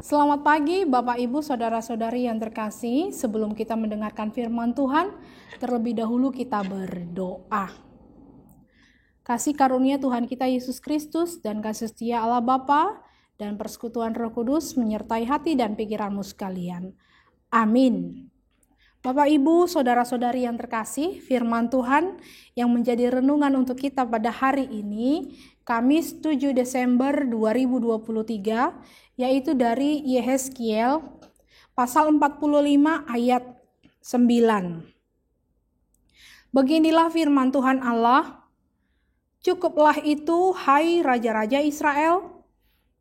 Selamat pagi Bapak Ibu Saudara-saudari yang terkasih. Sebelum kita mendengarkan firman Tuhan, terlebih dahulu kita berdoa. Kasih karunia Tuhan kita Yesus Kristus dan kasih setia Allah Bapa dan persekutuan Roh Kudus menyertai hati dan pikiranmu sekalian. Amin. Bapak Ibu Saudara-saudari yang terkasih, firman Tuhan yang menjadi renungan untuk kita pada hari ini, Kamis 7 Desember 2023, yaitu dari Yehezkiel pasal 45 ayat 9. Beginilah firman Tuhan Allah, cukuplah itu hai raja-raja Israel,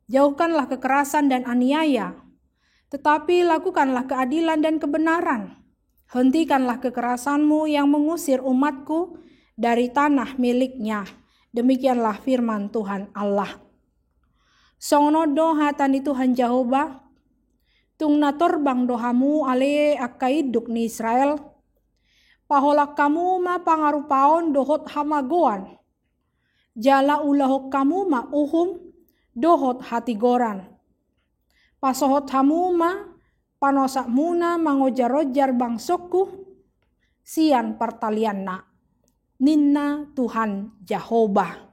jauhkanlah kekerasan dan aniaya, tetapi lakukanlah keadilan dan kebenaran. Hentikanlah kekerasanmu yang mengusir umatku dari tanah miliknya. Demikianlah firman Tuhan Allah. Songono doha tani Tuhan Jehovah, tungna torbang dohamu ale akaiduk ni Israel, paholak kamu ma pangarupaon dohot hamagoan, jala ulahok kamu ma uhum dohot hatigoran, pasohot hamu ma panosak muna mangojar-ojar bangsokku, sian partalianna, ninna Tuhan Jehovah.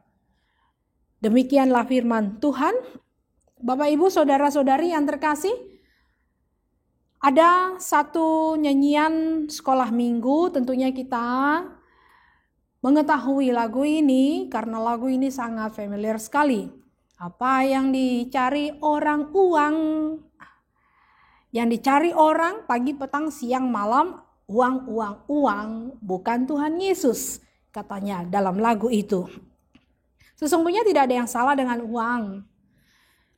Demikianlah firman Tuhan. Bapak Ibu Saudara-saudari yang terkasih, ada satu nyanyian sekolah minggu, tentunya kita mengetahui lagu ini karena lagu ini sangat familiar sekali. Apa yang dicari orang uang, yang dicari orang pagi, petang, siang, malam, uang, uang, uang, bukan Tuhan Yesus, katanya dalam lagu itu. Sesungguhnya tidak ada yang salah dengan uang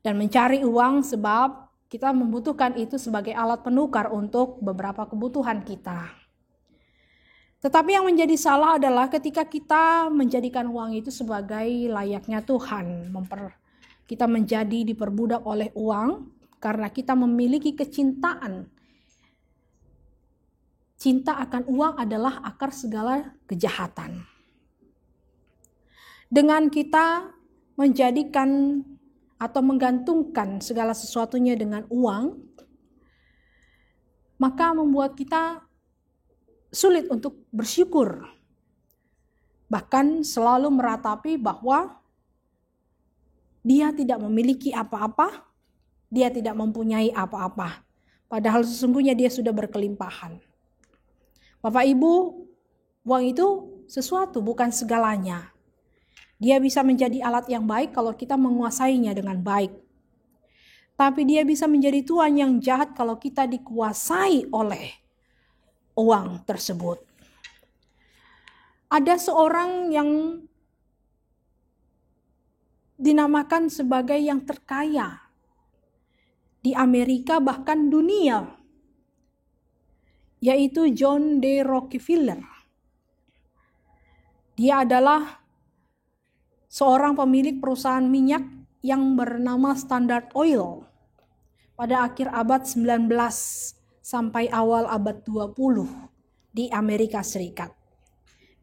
dan mencari uang, sebab kita membutuhkan itu sebagai alat penukar untuk beberapa kebutuhan kita. Tetapi yang menjadi salah adalah ketika kita menjadikan uang itu sebagai layaknya Tuhan. Kita menjadi diperbudak oleh uang karena kita memiliki kecintaan. Cinta akan uang adalah akar segala kejahatan. Dengan kita menjadikan atau menggantungkan segala sesuatunya dengan uang, maka membuat kita sulit untuk bersyukur. Bahkan selalu meratapi bahwa dia tidak memiliki apa-apa, dia tidak mempunyai apa-apa. Padahal sesungguhnya dia sudah berkelimpahan. Bapak Ibu, uang itu sesuatu, bukan segalanya. Dia bisa menjadi alat yang baik kalau kita menguasainya dengan baik. Tapi dia bisa menjadi tuan yang jahat kalau kita dikuasai oleh uang tersebut. Ada seorang yang dinamakan sebagai yang terkaya di Amerika bahkan dunia, yaitu John D. Rockefeller. Dia adalah seorang pemilik perusahaan minyak yang bernama Standard Oil. pada akhir abad 19 sampai awal abad 20 di Amerika Serikat.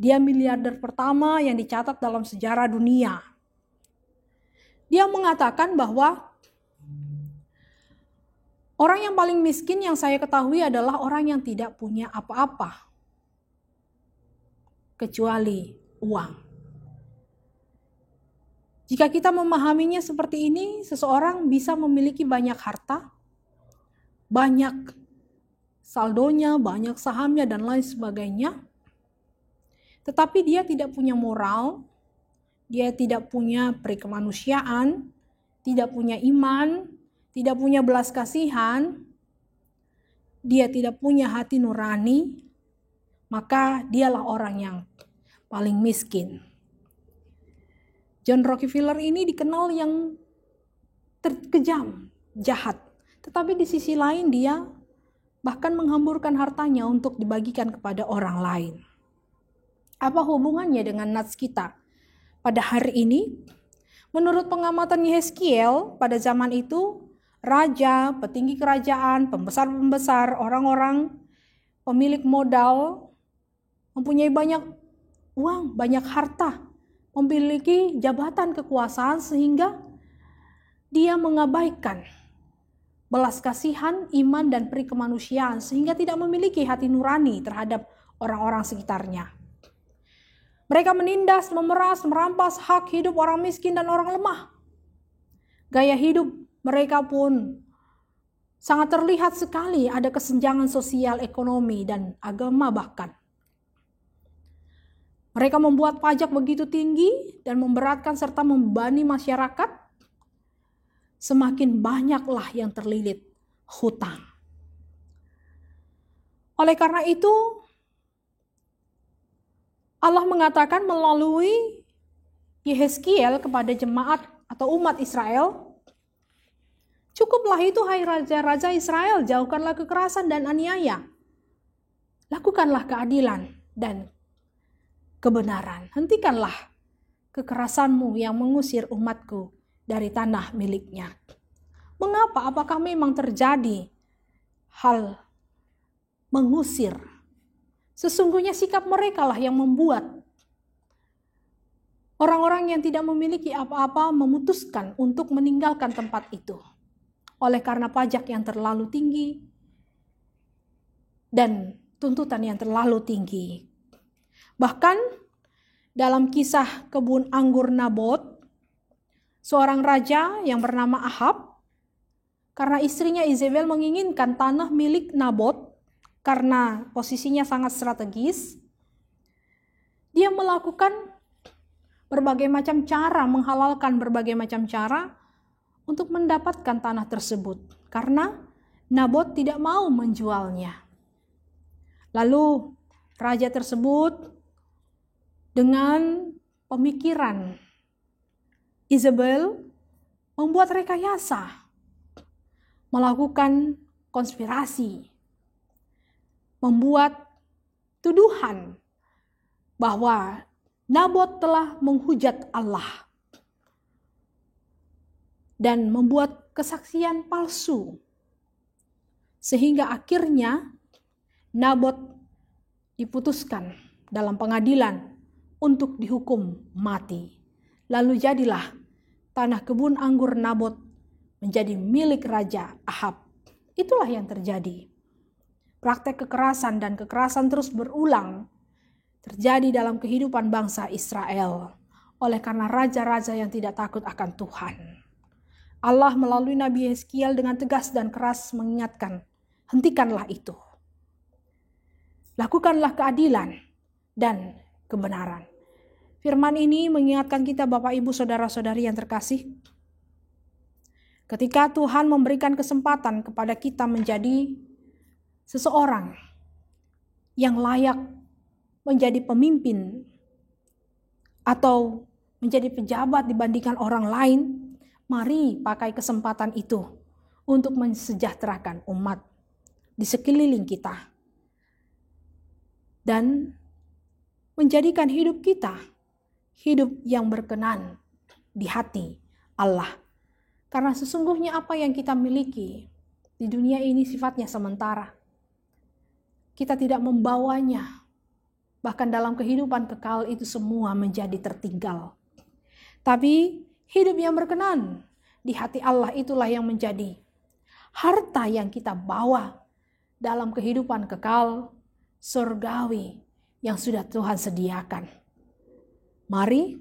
Dia miliarder pertama yang dicatat dalam sejarah dunia. Dia mengatakan bahwa orang yang paling miskin yang saya ketahui adalah orang yang tidak punya apa-apa kecuali uang. Jika kita memahaminya seperti ini, seseorang bisa memiliki banyak harta, banyak saldonya, banyak sahamnya, dan lain sebagainya. Tetapi dia tidak punya moral, dia tidak punya perikemanusiaan, tidak punya iman, tidak punya belas kasihan, dia tidak punya hati nurani, maka dialah orang yang paling miskin. John Rockefeller ini dikenal yang kejam, jahat. Tetapi di sisi lain dia bahkan menghamburkan hartanya untuk dibagikan kepada orang lain. Apa hubungannya dengan nats kita pada hari ini? Menurut pengamatan Yehezkiel pada zaman itu, raja, petinggi kerajaan, pembesar-pembesar, orang-orang pemilik modal mempunyai banyak uang, banyak harta, memiliki jabatan kekuasaan sehingga dia mengabaikan belas kasihan, iman, dan peri kemanusiaan sehingga tidak memiliki hati nurani terhadap orang-orang sekitarnya. Mereka menindas, memeras, merampas hak hidup orang miskin dan orang lemah. Gaya hidup mereka pun sangat terlihat sekali ada kesenjangan sosial, ekonomi, dan agama bahkan. Mereka membuat pajak begitu tinggi dan memberatkan serta membebani masyarakat. Semakin banyaklah yang terlilit hutang. Oleh karena itu, Allah mengatakan melalui Yehezkiel kepada jemaat atau umat Israel, "Cukuplah itu hai raja-raja Israel, jauhkanlah kekerasan dan aniaya. Lakukanlah keadilan dan kebenaran. Hentikanlah kekerasanmu yang mengusir umatku dari tanah miliknya." Mengapa? Apakah memang terjadi hal mengusir? Sesungguhnya sikap mereka lah yang membuat orang-orang yang tidak memiliki apa-apa memutuskan untuk meninggalkan tempat itu. Oleh karena pajak yang terlalu tinggi dan tuntutan yang terlalu tinggi. Bahkan dalam kisah kebun anggur Nabot, seorang raja yang bernama Ahab, karena istrinya Izebel menginginkan tanah milik Nabot karena posisinya sangat strategis, dia melakukan berbagai macam cara, menghalalkan berbagai macam cara untuk mendapatkan tanah tersebut karena Nabot tidak mau menjualnya. Lalu raja tersebut dengan pemikiran Izebel membuat rekayasa, melakukan konspirasi, membuat tuduhan bahwa Nabot telah menghujat Allah dan membuat kesaksian palsu. Sehingga akhirnya Nabot diputuskan dalam pengadilan untuk dihukum mati. Lalu jadilah tanah kebun anggur Nabot menjadi milik Raja Ahab. Itulah yang terjadi. Praktek kekerasan dan kekerasan terus berulang terjadi dalam kehidupan bangsa Israel oleh karena raja-raja yang tidak takut akan Tuhan. Allah melalui Nabi Yehezkiel dengan tegas dan keras mengingatkan, hentikanlah itu. Lakukanlah keadilan dan kebenaran. Firman ini mengingatkan kita Bapak Ibu Saudara-saudari yang terkasih. Ketika Tuhan memberikan kesempatan kepada kita menjadi seseorang yang layak menjadi pemimpin atau menjadi pejabat dibandingkan orang lain, mari pakai kesempatan itu untuk mensejahterakan umat di sekeliling kita dan menjadikan hidup kita hidup yang berkenan di hati Allah. Karena sesungguhnya apa yang kita miliki di dunia ini sifatnya sementara. Kita tidak membawanya. Bahkan dalam kehidupan kekal itu semua menjadi tertinggal. Tapi hidup yang berkenan di hati Allah itulah yang menjadi harta yang kita bawa dalam kehidupan kekal surgawi yang sudah Tuhan sediakan. Mari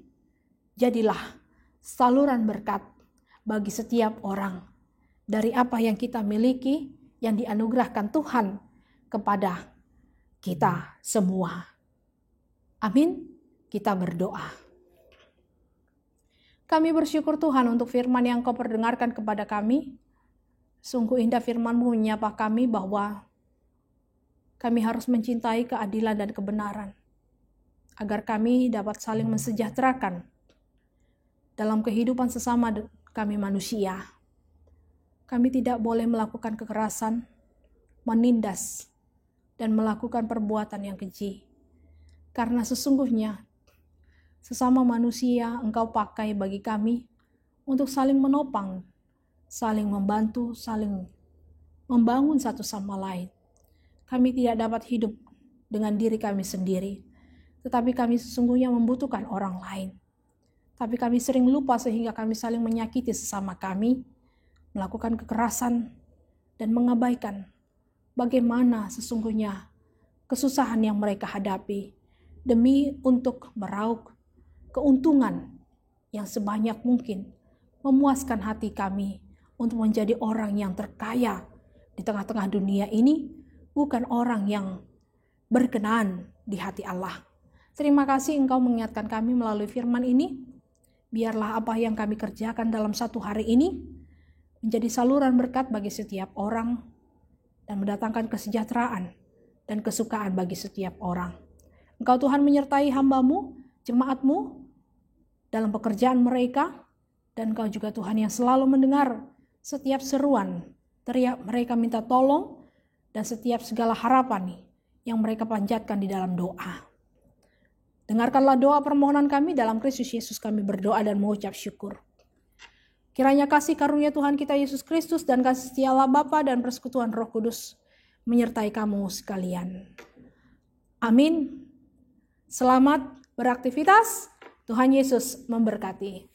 jadilah saluran berkat bagi setiap orang dari apa yang kita miliki yang dianugerahkan Tuhan kepada kita semua. Amin. Kita berdoa. Kami bersyukur Tuhan untuk firman yang Kau perdengarkan kepada kami. Sungguh indah firman-Mu menyapa kami bahwa kami harus mencintai keadilan dan kebenaran, agar kami dapat saling mensejahterakan dalam kehidupan sesama kami manusia. Kami tidak boleh melakukan kekerasan, menindas, dan melakukan perbuatan yang keji. Karena sesungguhnya sesama manusia Engkau pakai bagi kami untuk saling menopang, saling membantu, saling membangun satu sama lain. Kami tidak dapat hidup dengan diri kami sendiri, tetapi kami sesungguhnya membutuhkan orang lain. Tapi kami sering lupa sehingga kami saling menyakiti sesama kami, melakukan kekerasan, dan mengabaikan bagaimana sesungguhnya kesusahan yang mereka hadapi demi untuk meraup keuntungan yang sebanyak mungkin, memuaskan hati kami untuk menjadi orang yang terkaya di tengah-tengah dunia ini, bukan orang yang berkenan di hati Allah. Terima kasih Engkau mengingatkan kami melalui firman ini. Biarlah apa yang kami kerjakan dalam satu hari ini menjadi saluran berkat bagi setiap orang dan mendatangkan kesejahteraan dan kesukaan bagi setiap orang. Engkau Tuhan menyertai hamba-Mu, jemaat-Mu dalam pekerjaan mereka, dan Engkau juga Tuhan yang selalu mendengar setiap seruan, teriak mereka minta tolong, dan setiap segala harapan yang mereka panjatkan di dalam doa. Dengarkanlah doa permohonan kami dalam Kristus Yesus, kami berdoa dan mengucap syukur. Kiranya kasih karunia Tuhan kita Yesus Kristus dan kasih setia Allah Bapa dan persekutuan Roh Kudus menyertai kamu sekalian. Amin. Selamat beraktivitas. Tuhan Yesus memberkati.